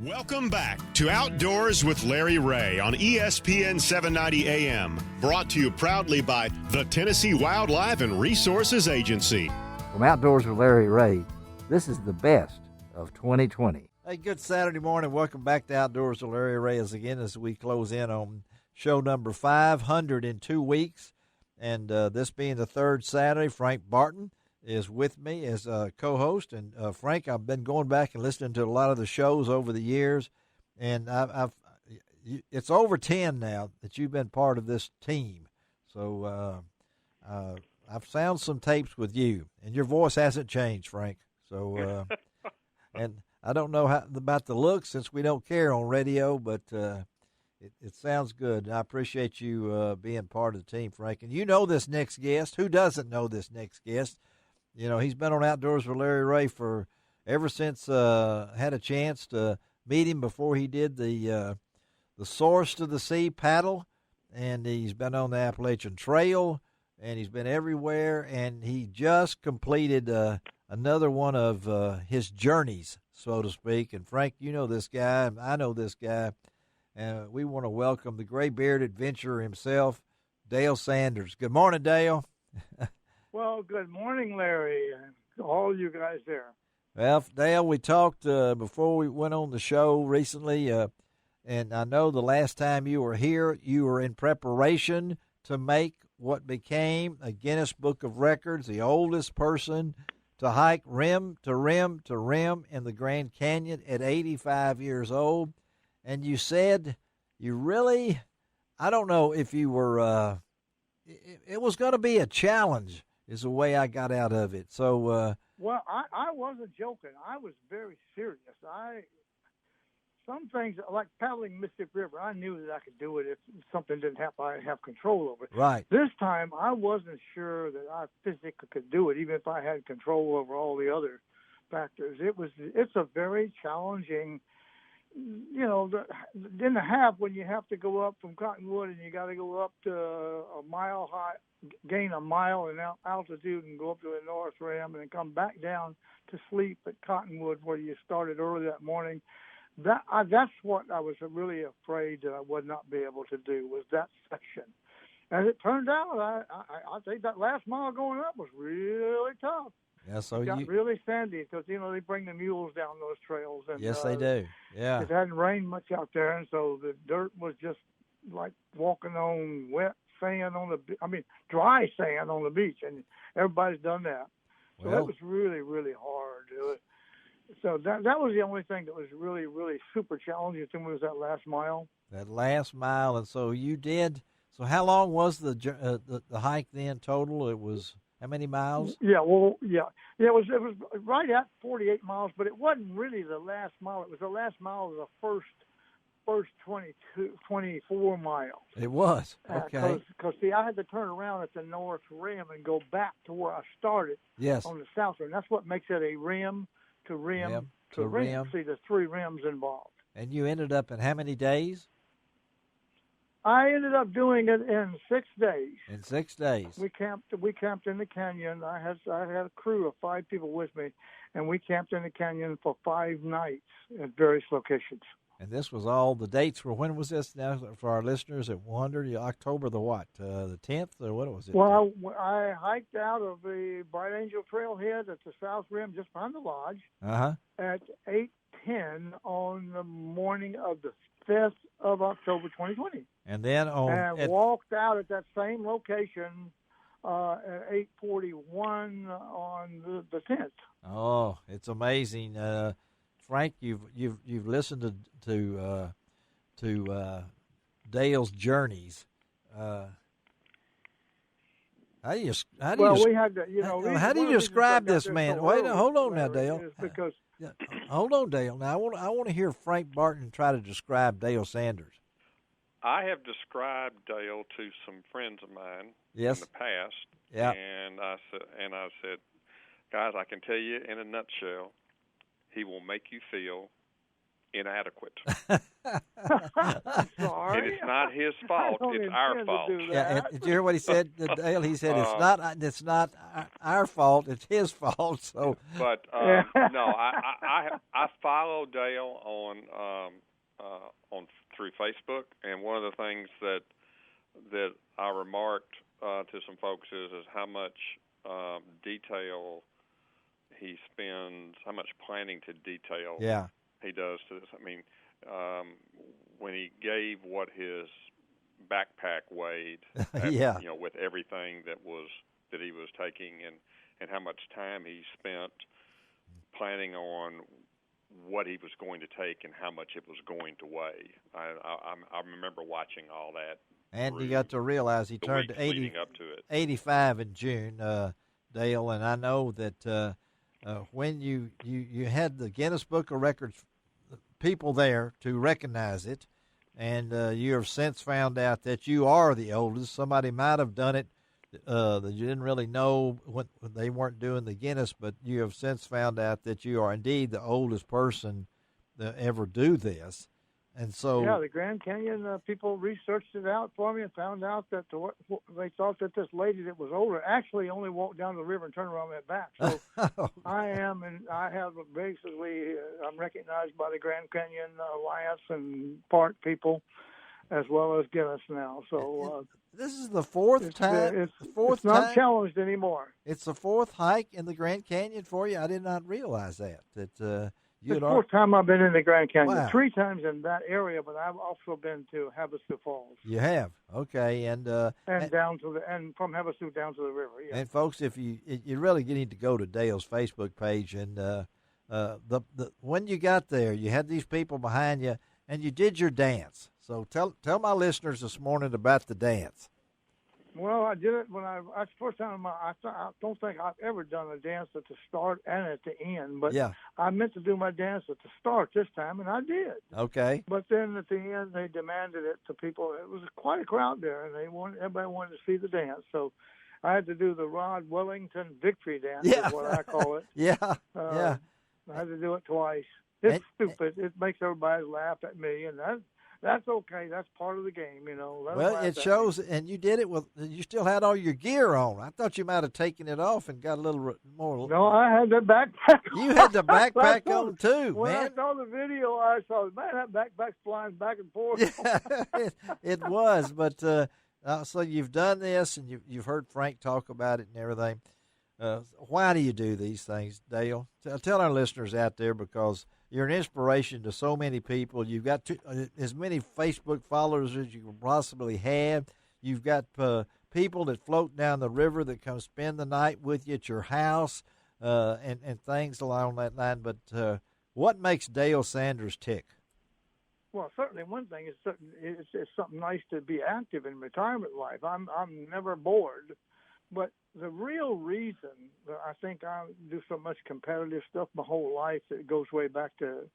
Welcome back to Outdoors with Larry Ray on ESPN 790 AM, brought to you proudly by the Tennessee Wildlife and Resources Agency. From Outdoors with Larry Ray, this is the best of 2020. Hey, good Saturday morning. Welcome back to Outdoors with Larry Ray as we close in on show number 500 in 2 weeks. And this being the third Saturday, Frank Barton is with me as a co-host. And Frank, I've been going back and listening to a lot of the shows over the years, and it's over 10 now that you've been part of this team. So I've found some tapes with you, and your voice hasn't changed, Frank. So and I don't know about the looks since we don't care on radio, but it sounds good. I appreciate you being part of the team, Frank. And you know this next guest. Who doesn't know this next guest? You know, he's been on Outdoors with Larry Ray for ever since had a chance to meet him before he did the Source to the Sea paddle, and he's been on the Appalachian Trail, and he's been everywhere, and he just completed another one of his journeys, so to speak. And Frank, you know this guy, I know this guy, and we want to welcome the gray-bearded adventurer himself, Dale Sanders. Good morning, Dale. Well, good morning, Larry, and all you guys there. Well, Dale, we talked before we went on the show recently, and I know the last time you were here, you were in preparation to make what became a Guinness Book of Records, the oldest person to hike rim to rim to rim in the Grand Canyon at 85 years old. And you said you really, I don't know if you were, it was going to be a challenge is the way I got out of it. So, well, I wasn't joking. I was very serious. Some things like paddling Mississippi River, I knew that I could do it if something didn't happen. I have control over it. Right. This time, I wasn't sure that I physically could do it, even if I had control over all the other factors. It's a very challenging. You know, in the half when you have to go up from Cottonwood and you got to go up to a mile high, gain a mile in altitude and go up to the North Rim and then come back down to sleep at Cottonwood where you started early that morning. That's what I was really afraid that I would not be able to do, was that section. As it turned out, I think that last mile going up was really tough. Yeah, so it got really sandy because, you know, they bring the mules down those trails. And, yes, they do. Yeah. It hadn't rained much out there, and so the dirt was just like walking on wet sand dry sand on the beach, and everybody's done that. So that was really, really hard. So that was the only thing that was really, really super challenging to me was that last mile. That last mile, and so you did. So how long was the hike then total? It was how many miles? Yeah, it was right at 48 miles, but it wasn't really the last mile. It was the last mile of the first 24 miles. It was, okay. Because, see, I had to turn around at the North Rim and go back to where I started on the South Rim. That's what makes it a rim to rim to rim. See, there's 3 rims involved. And you ended up in how many days? I ended up doing it in 6 days. In 6 days. We camped in the canyon. I had a crew of 5 people with me, and we camped in the canyon for 5 nights at various locations. And this was all the dates were. When was this now for our listeners that wondered? October the what? The 10th or what was it? Well, I hiked out of the Bright Angel Trailhead at the South Rim just behind the lodge at 8:10 on the morning of the 5th of October 2020. And then walked out at that same location at 8:41 on the 10th. Oh, it's amazing. Frank, you've listened to Dale's journeys. How do you describe this man? Wait, hold on now, Dale. Because hold on, Dale. Now I want to hear Frank Barton try to describe Dale Sanders. I have described Dale to some friends of mine in the past, and I said, guys, I can tell you in a nutshell, he will make you feel inadequate. I'm sorry. And it's not his fault. It's our fault. Yeah, did you hear what he said, Dale? He said it's not our fault. It's his fault. So, but no, I follow Dale on through Facebook, and one of the things that I remarked to some folks is how much detail he spends, how much planning to detail he does to this. I mean, when he gave what his backpack weighed, with everything that he was taking, and how much time he spent planning on what he was going to take and how much it was going to weigh. I remember watching all that. And you got to realize he turned 85 in June, Dale, and I know that when you had the Guinness Book of Records people there to recognize it, and you have since found out that you are the oldest. Somebody might have done it that you didn't really know when they weren't doing the Guinness, but you have since found out that you are indeed the oldest person to ever do this. And so, the Grand Canyon people researched it out for me and found out that they thought that this lady that was older actually only walked down the river and turned around and went back. So I have basically, I'm recognized by the Grand Canyon Alliance and park people, as well as Guinness now. So this is the fourth time. It's not challenged anymore. It's the fourth hike in the Grand Canyon for you. I did not realize that. It's the fourth time I've been in the Grand Canyon. Wow. 3 times in that area, but I've also been to Havasu Falls. You have, okay, and down to and from Havasu down to the river. Yeah. And folks, if you really need to go to Dale's Facebook page, and when you got there, you had these people behind you, and you did your dance. So tell my listeners this morning about the dance. Well, I did it when that's the first time I don't think I've ever done a dance at the start and at the end, but I meant to do my dance at the start this time, and I did. Okay. But then at the end, they demanded it to people. It was quite a crowd there, and everybody wanted to see the dance. So I had to do the Rod Wellington victory dance, is what I call it. I had to do it twice. It's stupid. It makes everybody laugh at me, and that's okay. That's part of the game, you know. Well, it shows, and you did it you still had all your gear on. I thought you might have taken it off and got a little more. No, I had the backpack. You had the backpack on too, when man. I saw the video, I saw, man, that backpack's flying back and forth. Yeah, it was, but so you've done this, and you've heard Frank talk about it and everything. Why do you do these things, Dale? Tell our listeners out there, because you're an inspiration to so many people. You've got as many Facebook followers as you can possibly have. You've got people that float down the river that come spend the night with you at your house and things along that line. But what makes Dale Sanders tick? Well, certainly one thing is it's something nice to be active in retirement life. I'm never bored. But the real reason that I think I do so much competitive stuff my whole life, that goes way back to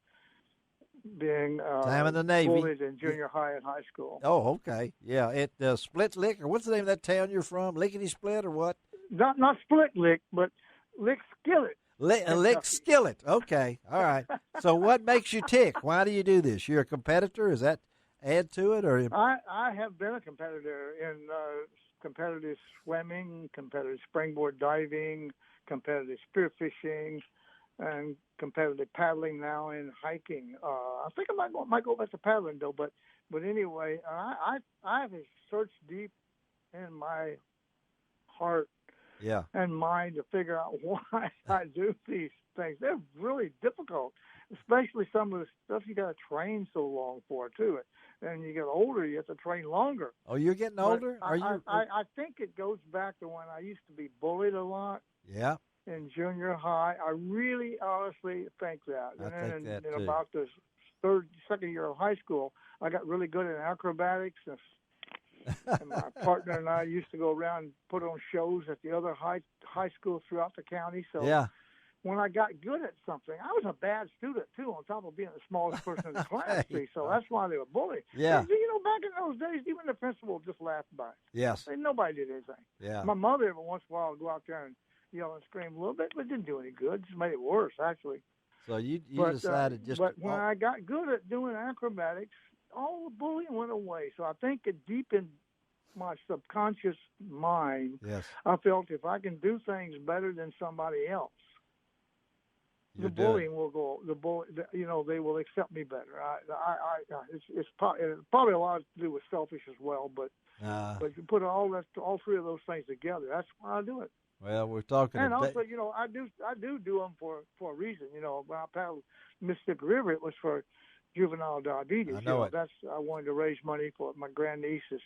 being time in the Navy, bullied in junior high and high school. Oh, okay. Yeah, at Split Lick, or what's the name of that town you're from? Lickety Split or what? Not Split Lick, but Lick Skillet. Lick Skillet. Okay. All right. So what makes you tick? Why do you do this? You're a competitor? Does that add to it? Or I have been a competitor in competitive swimming, competitive springboard diving, competitive spearfishing, and competitive paddling now in hiking. I think I might go back to paddling though, but anyway, I have searched deep in my heart and mind to figure out why I do these things. They're really difficult, especially some of the stuff you got to train so long for too. And you get older, you have to train longer. Oh, you're getting older? I think it goes back to when I used to be bullied a lot. Yeah. In junior high, I really honestly think that. And then in about the second year of high school, I got really good at acrobatics, and my partner and I used to go around and put on shows at the other high schools throughout the county. So when I got good at something, I was a bad student too, on top of being the smallest person in the class. So that's why they were bullied. Yeah. And, you know, back in those days, even the principal just laughed by it. Yes. And nobody did anything. Yeah. My mother every once in a while would go out there and yell and scream a little bit, but it didn't do any good. It just made it worse, actually. So you but, decided just. But when I got good at doing acrobatics, all the bullying went away. So I think it deep in my subconscious mind, yes, I felt if I can do things better than somebody else, the bullying will go. They will accept me better. It's probably a lot to do with selfish as well, but you put all three of those things together. That's why I do it. Well, we're talking, and also, I do them for a reason. When I paddled Mississippi River, it was for juvenile diabetes. I know it. I wanted to raise money for my grandniece is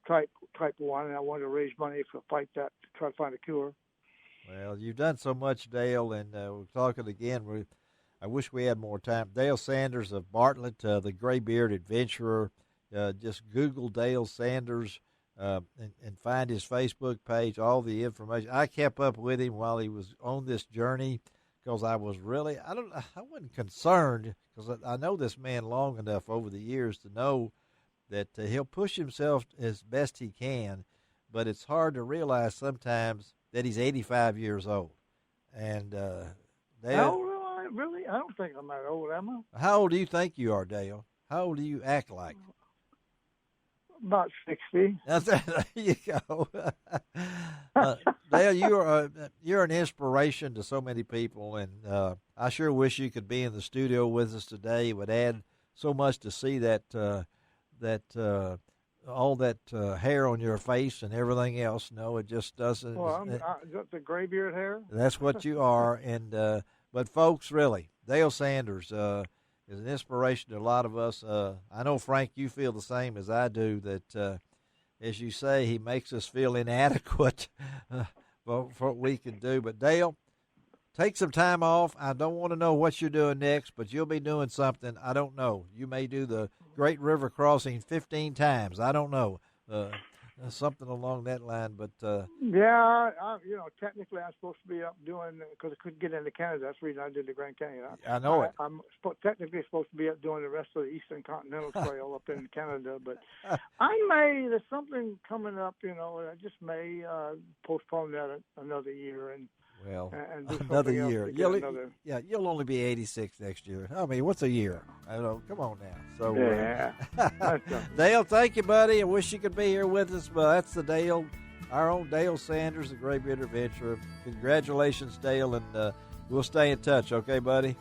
type 1, and I wanted to raise money to fight that, to try to find a cure. Well, you've done so much, Dale, and we're talking again. I wish we had more time. Dale Sanders of Bartlett, the Graybeard Adventurer. Just Google Dale Sanders and find his Facebook page, all the information. I kept up with him while he was on this journey because I was really, I wasn't concerned because I know this man long enough over the years to know that he'll push himself as best he can, but it's hard to realize sometimes that he's 85 years old. And Dale, really? I don't think I'm that old, am I? How old do you think you are, Dale? How old do you act like? About 60. There you go. Dale, you're an inspiration to so many people, and I sure wish you could be in the studio with us today. It would add so much to see that all that hair on your face and everything else. No, it just doesn't. Well, the graybeard hair. That's what you are, and but folks, really, Dale Sanders is an inspiration to a lot of us. I know, Frank, you feel the same as I do, that, as you say, he makes us feel inadequate for what we can do. But, Dale, take some time off. I don't want to know what you're doing next, but you'll be doing something. I don't know. You may do the Great River Crossing 15 times. I don't know. Something along that line, but technically I'm supposed to be up doing, because I couldn't get into Canada. That's the reason I did the Grand Canyon. I know it. I'm technically supposed to be up doing the rest of the Eastern Continental Trail up in Canada, but there's something coming up, and I just may postpone that another year and do another year. You'll only be 86 next year. I mean, what's a year? I don't know. Come on now. So, Dale, thank you, buddy. I wish you could be here with us, but that's our own Dale Sanders, the Graybeard Adventurer. Congratulations, Dale, and we'll stay in touch, okay, buddy?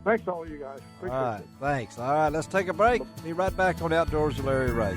Thanks, all you guys. Appreciate all right, it. Thanks. All right, let's take a break. Be right back on Outdoors with Larry Ray.